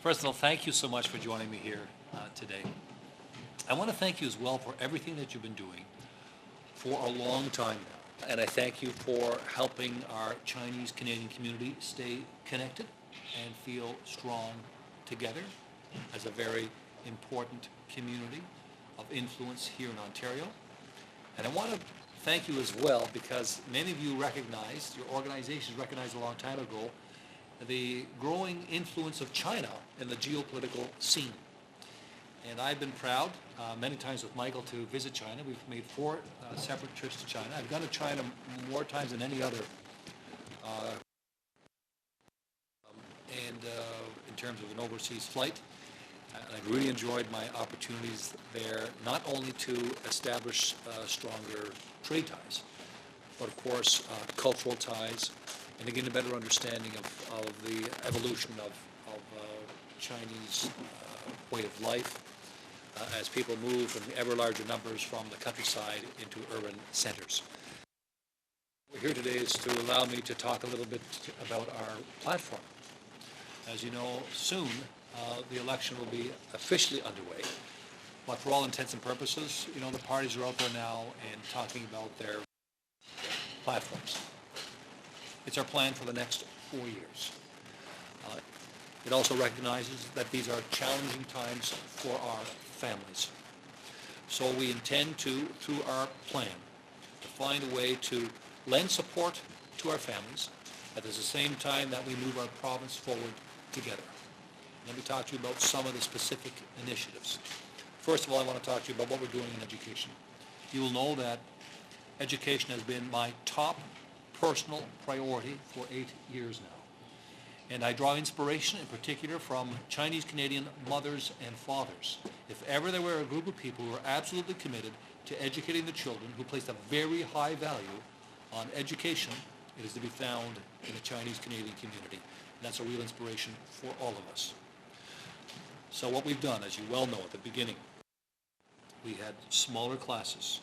First of all, thank you so much for joining me here today. I want to thank you as well for everything that you've been doing for a long time now. And I thank you for helping our Chinese Canadian community stay connected and feel strong together as a very important community of influence here in Ontario. And I want to thank you as well because many of you recognized, your organizations recognized a long time ago, the growing influence of China in the geopolitical scene. And I've been proud many times with Michael to visit China. We've made 4 separate trips to China. I've gone to China more times than any other in terms of an overseas flight. I've really enjoyed my opportunities there, not only to establish stronger trade ties, but of course cultural ties, and to gain a better understanding of the evolution of Chinese way of life as people move from ever larger numbers from the countryside into urban centers. We're here today is to allow me to talk a little bit about our platform. As you know, soon the election will be officially underway, but for all intents and purposes, you know, the parties are out there now and talking about their platforms. It's our plan for the next 4 years. It also recognizes that these are challenging times for our families. So we intend to, through our plan, to find a way to lend support to our families at the same time that we move our province forward together. Let me talk to you about some of the specific initiatives. First of all, I want to talk to you about what we're doing in education. You will know that education has been my top personal priority for 8 years now. And I draw inspiration in particular from Chinese Canadian mothers and fathers. If ever there were a group of people who are absolutely committed to educating the children, who placed a very high value on education, it is to be found in the Chinese Canadian community. And that's a real inspiration for all of us. So what we've done, as you well know at the beginning, we had smaller classes.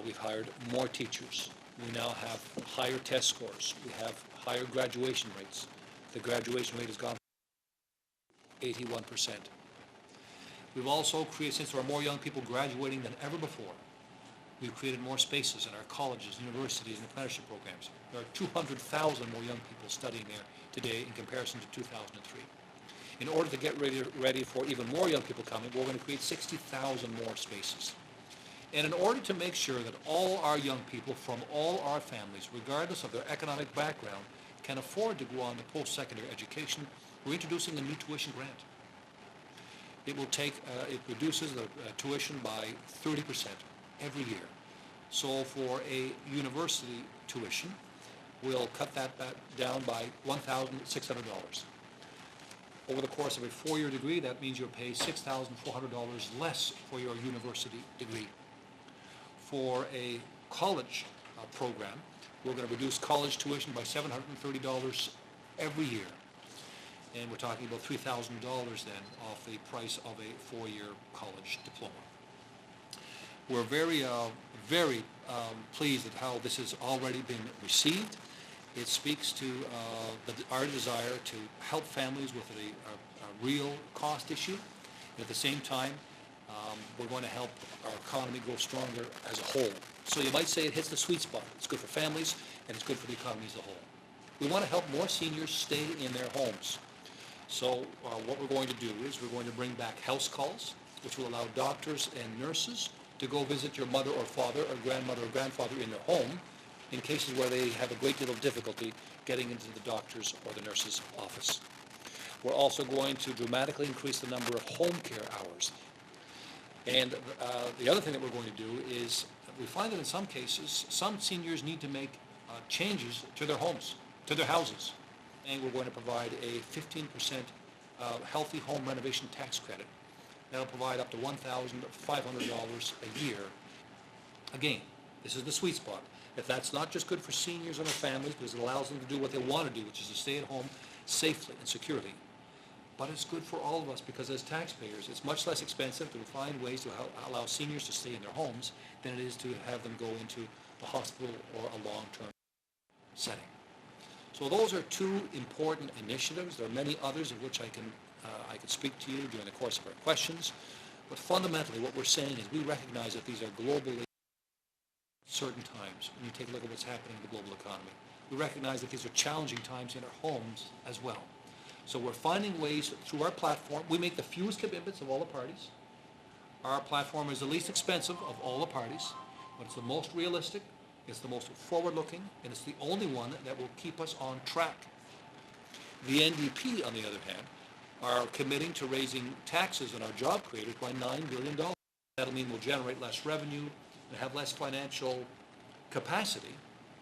We've hired more teachers. We now have higher test scores. We have higher graduation rates. The graduation rate has gone 81%. We've also created, since there are more young people graduating than ever before, we've created more spaces in our colleges, universities, and apprenticeship programs. There are 200,000 more young people studying there today in comparison to 2003. In order to get ready for even more young people coming, we're going to create 60,000 more spaces. And in order to make sure that all our young people from all our families, regardless of their economic background, can afford to go on to post-secondary education, we're introducing a new tuition grant. It reduces the tuition by 30% every year. So for a university tuition, we'll cut that down by $1,600. Over the course of a 4-year degree, that means you'll pay $6,400 less for your university degree. For a college program, we're going to reduce college tuition by $730 every year. And we're talking about $3,000 then off the price of a 4-year college diploma. We're very pleased at how this has already been received. It speaks to our desire to help families with a real cost issue. And at the same time, we're going to help our economy grow stronger as a whole. So you might say it hits the sweet spot. It's good for families, and it's good for the economy as a whole. We want to help more seniors stay in their homes. So what we're going to do is we're going to bring back house calls, which will allow doctors and nurses to go visit your mother or father or grandmother or grandfather in their home in cases where they have a great deal of difficulty getting into the doctor's or the nurse's office. We're also going to dramatically increase the number of home care hours. And the other thing that we're going to do is we find that in some cases, some seniors need to make changes to their homes, to their houses. And we're going to provide a 15% healthy home renovation tax credit. That'll provide up to $1,500 a year. Again, this is the sweet spot. If that's not just good for seniors and their families, because it allows them to do what they want to do, which is to stay at home safely and securely, but it's good for all of us because as taxpayers, it's much less expensive to find ways to allow seniors to stay in their homes than it is to have them go into a hospital or a long-term setting. So those are 2 important initiatives. There are many others of which I can I could speak to you during the course of our questions. But fundamentally, what we're saying is we recognize that these are globally certain times when you take a look at what's happening in the global economy. We recognize that these are challenging times in our homes as well. So we're finding ways through our platform. We make the fewest commitments of all the parties. Our platform is the least expensive of all the parties, but it's the most realistic, it's the most forward-looking, and it's the only one that will keep us on track. The NDP, on the other hand, are committing to raising taxes on our job creators by $9 billion. That'll mean we'll generate less revenue and have less financial capacity,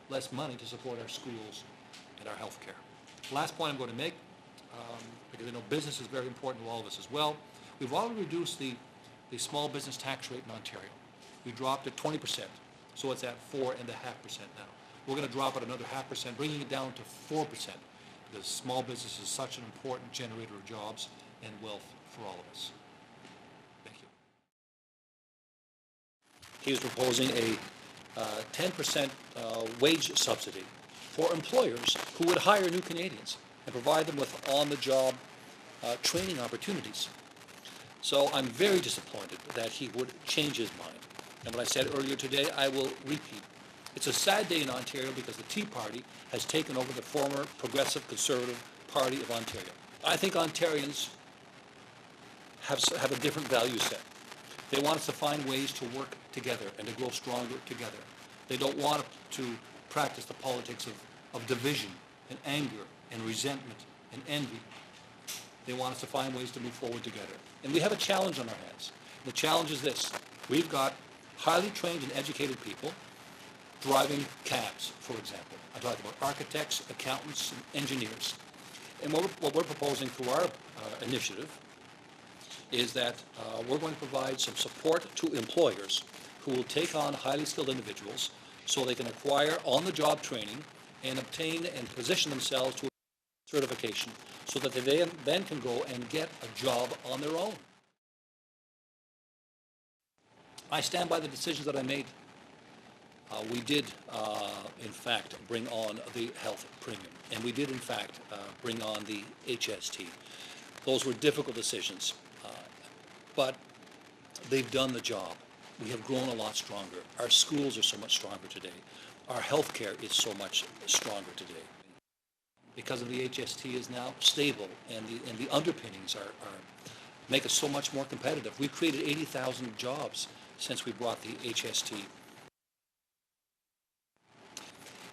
less money to support our schools and our health care. Last point I'm going to make, because I know business is very important to all of us as well. We've already reduced the small business tax rate in Ontario. We dropped it 20%, so it's at 4.5% now. We're going to drop it another 0.5%, bringing it down to 4%, because small business is such an important generator of jobs and wealth for all of us. Thank you. He is proposing a 10% wage subsidy for employers who would hire new Canadians and provide them with on-the-job training opportunities. So I'm very disappointed that he would change his mind. And what I said earlier today, I will repeat. It's a sad day in Ontario because the Tea Party has taken over the former Progressive Conservative Party of Ontario. I think Ontarians have a different value set. They want us to find ways to work together and to grow stronger together. They don't want to practice the politics of division and anger and resentment and envy. They want us to find ways to move forward together. And we have a challenge on our hands. The challenge is this. We've got highly trained and educated people driving cabs, for example. I'm talking about architects, accountants, and engineers. And what we're proposing through our initiative is that we're going to provide some support to employers who will take on highly skilled individuals so they can acquire on-the-job training and obtain and position themselves to certification so that they then can go and get a job on their own. I stand by the decisions that I made. We did, in fact, bring on the health premium, and we did, in fact, bring on the HST. Those were difficult decisions, but they've done the job. We have grown a lot stronger. Our schools are so much stronger today. Our health care is so much stronger today. Because of the HST is now stable, and the underpinnings make us so much more competitive. We've created 80,000 jobs since we brought the HST.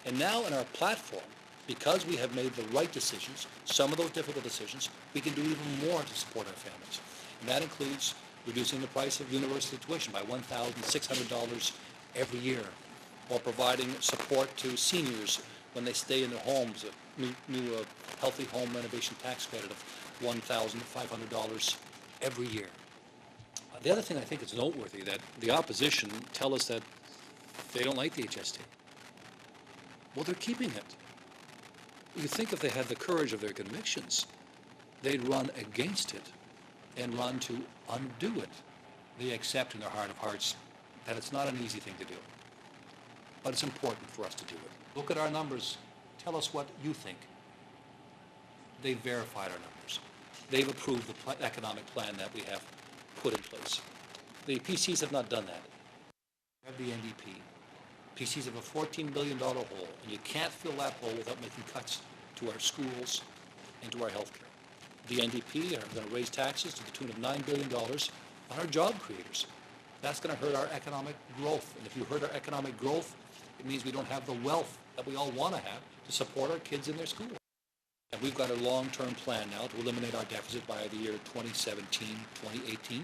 And now in our platform, because we have made the right decisions, some of those difficult decisions, we can do even more to support our families. And that includes reducing the price of university tuition by $1,600 every year, or providing support to seniors when they stay in their homes, a new healthy home renovation tax credit of $1,500 every year. The other thing I think is noteworthy that the opposition tell us that they don't like the HST. Well, they're keeping it. You think if they had the courage of their convictions, they'd run against it and run to undo it. They accept in their heart of hearts that it's not an easy thing to do, but it's important for us to do it. Look at our numbers. Tell us what you think. They've verified our numbers. They've approved the economic plan that we have put in place. The PCs have not done that. We have the NDP. PCs have a $14 billion hole, and you can't fill that hole without making cuts to our schools and to our health care. The NDP are going to raise taxes to the tune of $9 billion on our job creators. That's going to hurt our economic growth. And if you hurt our economic growth, it means we don't have the wealth that we all want to have to support our kids in their school. And we've got a long-term plan now to eliminate our deficit by the year 2017, 2018.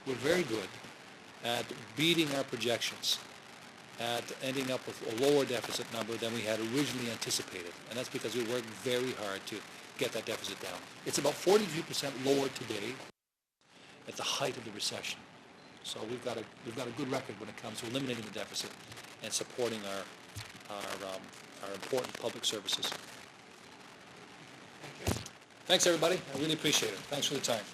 We're very good at beating our projections, at ending up with a lower deficit number than we had originally anticipated. And that's because we worked very hard to get that deficit down. It's about 42% lower today at the height of the recession. So we've got a good record when it comes to eliminating the deficit and supporting our important public services. Thank you. Thanks, everybody. I really appreciate it. Thanks for the time.